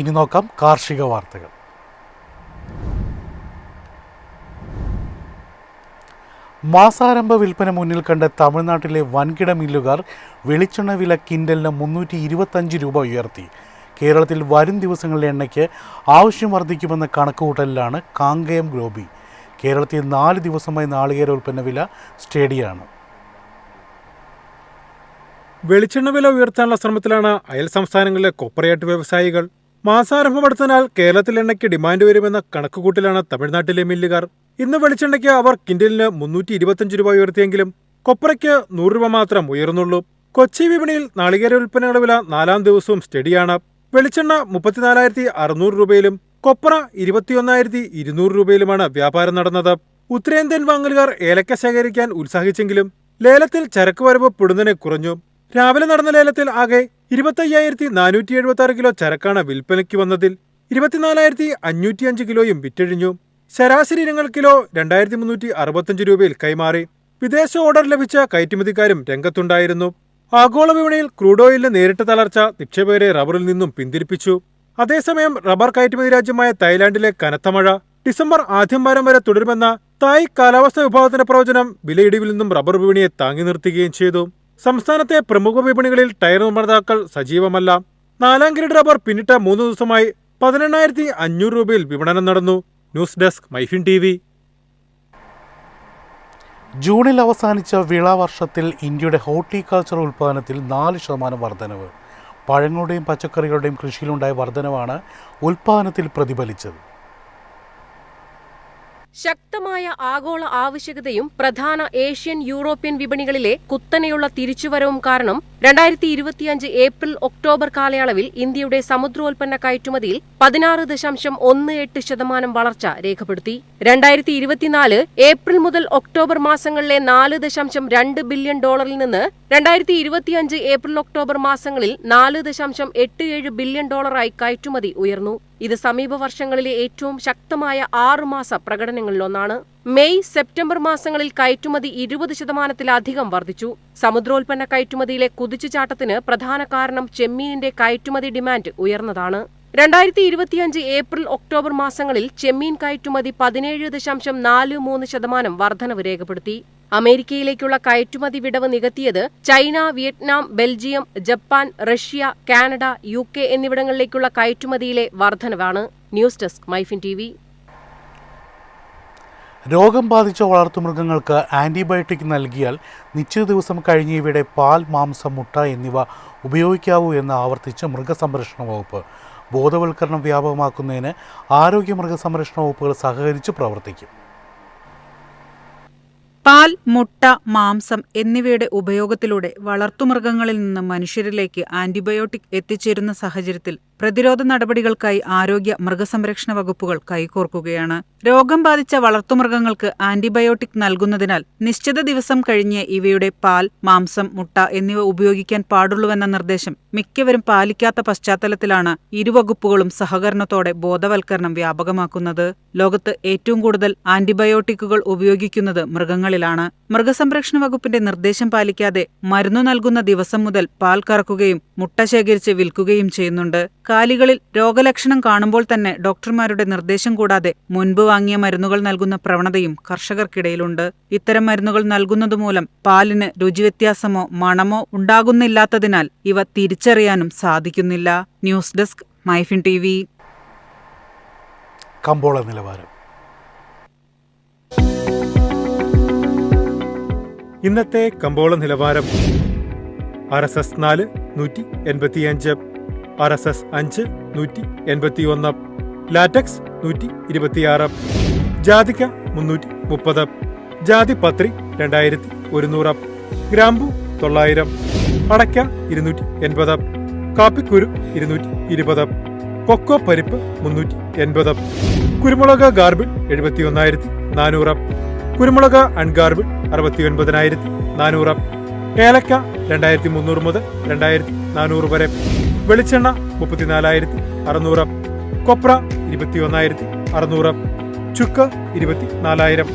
ഇനി നോക്കാം കാർഷിക വാർത്തകൾ. മാസാരംഭ വിൽപ്പന മുന്നിൽ കണ്ട് തമിഴ്നാട്ടിലെ വൻകിട മില്ലുകാർ വെളിച്ചെണ്ണ വില കിൻഡലിന് 325 രൂപ ഉയർത്തി. കേരളത്തിൽ വരും ദിവസങ്ങളിലെ എണ്ണയ്ക്ക് ആവശ്യം വർദ്ധിക്കുമെന്ന കണക്കുകൂട്ടലിലാണ് കാങ്കയം ഗ്ലോബി. കേരളത്തിൽ 4 ദിവസമായി നാളികേര ഉൽപ്പന്ന വില സ്റ്റേഡിയാണ്. വെളിച്ചെണ്ണ വില ഉയർത്താനുള്ള ശ്രമത്തിലാണ് അയൽ സംസ്ഥാനങ്ങളിലെ കൊപ്രയാട്ട് വ്യവസായികൾ. മാസാരംഭമെടുത്തതിനാൽ കേരളത്തിൽ എണ്ണയ്ക്ക് ഡിമാൻഡ് വരുമെന്ന കണക്കുകൂട്ടലാണ് തമിഴ്നാട്ടിലെ മില്ലുകാർ. ഇന്ന് വെളിച്ചെണ്ണയ്ക്ക് അവർ കിൻഡലിന് 325 രൂപ ഉയർത്തിയെങ്കിലും കൊപ്രയ്ക്ക് 100 രൂപ മാത്രം ഉയർന്നുള്ളൂ. കൊച്ചി വിപണിയിൽ നാളികേര ഉൽപ്പന്നങ്ങളുടെ വില 4-ാം ദിവസവും സ്റ്റഡിയാണ്. വെളിച്ചെണ്ണ 34,600 രൂപയിലും കൊപ്ര 21,200 രൂപയിലുമാണ് വ്യാപാരം നടന്നത്. ഉത്തരേന്ത്യൻ വാങ്ങലുകാർ ഏലക്ക ശേഖരിക്കാൻ ഉത്സാഹിച്ചെങ്കിലും ലേലത്തിൽ ചരക്ക് വരവ് പൊടുന്നനെ കുറഞ്ഞു. രാവിലെ നടന്ന ലേലത്തിൽ ആകെ 25,476 കിലോ ചരക്കാണ് വിൽപ്പനയ്ക്ക് വന്നതിൽ 24,505 കിലോയും വിറ്റഴിഞ്ഞു. ശരാശരി ഇനങ്ങൾ കിലോ 2,365 രൂപയിൽ കൈമാറി. വിദേശ ഓർഡർ ലഭിച്ച കയറ്റുമതിക്കാരും രംഗത്തുണ്ടായിരുന്നു. ആഗോള വിപണിയിൽ ക്രൂഡ് ഓയിലിന് നേരിട്ട തളർച്ച നിക്ഷേപകരെ റബ്ബറിൽ നിന്നും പിന്തിരിപ്പിച്ചു. അതേസമയം റബ്ബർ കയറ്റുമതി രാജ്യമായ തായ്ലാന്റിലെ കനത്ത മഴ ഡിസംബർ ആദ്യം വാരം വരെ തുടരുമെന്ന തായ് കാലാവസ്ഥാ വിഭാഗത്തിന്റെ പ്രവചനം വിലയിടിവിൽ നിന്നും റബ്ബർ വിപണിയെ താങ്ങി നിർത്തുകയും ചെയ്തു. സംസ്ഥാനത്തെ പ്രമുഖ വിപണികളിൽ ടയർ നിർമ്മാതാക്കൾ സജീവമല്ല. 4-ാം ഗ്രേഡ് റബ്ബർ പിന്നിട്ട 3 ദിവസമായി 18,500 രൂപയിൽ വിപണനം നടന്നു. News desk MyFin TV. ജൂണിൽ അവസാനിച്ച വിള വർഷത്തിൽ ഇന്ത്യയുടെ ഹോർട്ടിക്കൾച്ചർ ഉൽപ്പാദനത്തിൽ 4% വർധനവ്. പഴങ്ങളുടെയും പച്ചക്കറികളുടെയും കൃഷിയിലുണ്ടായ വർധനവാണ് ഉൽപ്പാദനത്തിൽ പ്രതിഫലിച്ചത്. ശക്തമായ ആഗോള ആവശ്യകതയും പ്രധാന ഏഷ്യൻ യൂറോപ്യൻ വിപണികളിലെ കുത്തനെയുള്ള തിരിച്ചുവരവും കാരണം 2025 ഏപ്രിൽ-ഒക്ടോബർ കാലയളവിൽ ഇന്ത്യയുടെ സമുദ്രോൽപ്പന്ന കയറ്റുമതിയിൽ 16.18% വളർച്ച രേഖപ്പെടുത്തി. 2024 ഏപ്രിൽ മുതൽ ഒക്ടോബർ മാസങ്ങളിലെ $4.2 ബില്യൺ നിന്ന് 2025 ഏപ്രിൽ-ഒക്ടോബർ മാസങ്ങളിൽ $4.87 ബില്യൺ കയറ്റുമതി ഉയർന്നു. ഇത് സമീപ വർഷങ്ങളിലെ ഏറ്റവും ശക്തമായ 6 മാസ പ്രകടനങ്ങളിലൊന്നാണ്. മെയ്-സെപ്റ്റംബർ മാസങ്ങളിൽ കയറ്റുമതി 20%-ലധികം വർദ്ധിച്ചു. സമുദ്രോൽപ്പന്ന കയറ്റുമതിയിലെ കുതിച്ചുചാട്ടത്തിന് പ്രധാന കാരണം ചെമ്മീനിന്റെ കയറ്റുമതി ഡിമാൻഡ് ഉയർന്നതാണ്. 2025 ഏപ്രിൽ-ഒക്ടോബർ മാസങ്ങളിൽ ചെമ്മീൻ കയറ്റുമതി 17.43% വർധനവ് രേഖപ്പെടുത്തി. അമേരിക്കയിലേക്കുള്ള കയറ്റുമതി വിടവ് നികത്തിയത് China, Vietnam, Belgium, Japan, Russia, Canada, UK എന്നിവിടങ്ങളിലേക്കുള്ള കയറ്റുമതിയിലെ വർധനവാണ്. News desk MyFin TV. രോഗം ബാധിച്ച വളർത്തുമൃഗങ്ങൾക്ക് ആന്റിബയോട്ടിക് നൽകിയാൽ നിശ്ചിത ദിവസം കഴിഞ്ഞ് ഇവയുടെ പാൽ, മാംസം, മുട്ട എന്നിവ ഉപയോഗിക്കാവൂ എന്ന് ആവർത്തിച്ച് മൃഗസംരക്ഷണ വകുപ്പ്. ബോധവൽക്കരണം വ്യാപകമാക്കുന്നതിന് ആരോഗ്യ മൃഗസംരക്ഷണ വകുപ്പുകൾ സഹകരിച്ച് പ്രവർത്തിക്കും. പാൽ, മുട്ട, മാംസം എന്നിവയുടെ ഉപയോഗത്തിലൂടെ വളർത്തുമൃഗങ്ങളിൽ നിന്ന് മനുഷ്യരിലേക്ക് ആന്റിബയോട്ടിക് എത്തിച്ചേരുന്ന സാഹചര്യത്തിൽ പ്രതിരോധ നടപടികൾക്കായി ആരോഗ്യ മൃഗസംരക്ഷണ വകുപ്പുകൾ കൈകോർക്കുകയാണ്. രോഗം ബാധിച്ച വളർത്തുമൃഗങ്ങൾക്ക് ആന്റിബയോട്ടിക് നൽകുന്നതിനാൽ നിശ്ചിത ദിവസം കഴിഞ്ഞ് ഇവയുടെ പാൽ, മാംസം, മുട്ട എന്നിവ ഉപയോഗിക്കാൻ പാടുള്ളൂവെന്ന നിർദ്ദേശം മിക്കവരും പാലിക്കാത്ത പശ്ചാത്തലത്തിലാണ് ഇരുവകുപ്പുകളും സഹകരണത്തോടെ ബോധവൽക്കരണം വ്യാപകമാക്കുന്നത്. ലോകത്ത് ഏറ്റവും കൂടുതൽ ആന്റിബയോട്ടിക്കുകൾ ഉപയോഗിക്കുന്നത് മൃഗങ്ങളിലാണ്. മൃഗസംരക്ഷണ വകുപ്പിന്റെ നിർദ്ദേശം പാലിക്കാതെ മരുന്നു നൽകുന്ന ദിവസം മുതൽ പാൽ കറക്കുകയും മുട്ട ശേഖരിച്ച് വിൽക്കുകയും ചെയ്യുന്നുണ്ട്. കാലികളിൽ രോഗലക്ഷണം കാണുമ്പോൾ തന്നെ ഡോക്ടർമാരുടെ നിർദ്ദേശം കൂടാതെ മുൻപ് വാങ്ങിയ മരുന്നുകൾ നൽകുന്ന പ്രവണതയും കർഷകർക്കിടയിലുണ്ട്. ഇത്തരം മരുന്നുകൾ നൽകുന്നതുമൂലം പാലിന് രുചിവ്യത്യാസമോ മണമോ ഉണ്ടാകുന്നില്ലാത്തതിനാൽ ഇവ തിരിച്ചറിയാനും സാധിക്കുന്നില്ല. News desk MyFin TV. കമ്പോള നിലവാരം. ഇന്നത്തെ കമ്പോള നിലവാരം. RSS 4 185, RSS 5 181, ലാറ്റക്സ് 126, ജാതിക്ക 330, ജാതി പത്രി 2100, ഗ്രാമ്പു 900, അടയ്ക്ക 280, കാപ്പിക്കുരു 220, കൊക്കോ പരിപ്പ് 380, കുരുമുളക് ഗാർബിൾ 71,400, കുരുമുളക് അൺഗാർബിൾ 69,400, ഏലക്ക 2,300 മുതൽ 2,400 വരെ, വെളിച്ചെണ്ണ 34,600, കൊപ്ര 21,600, ചുക്ക് 24,000.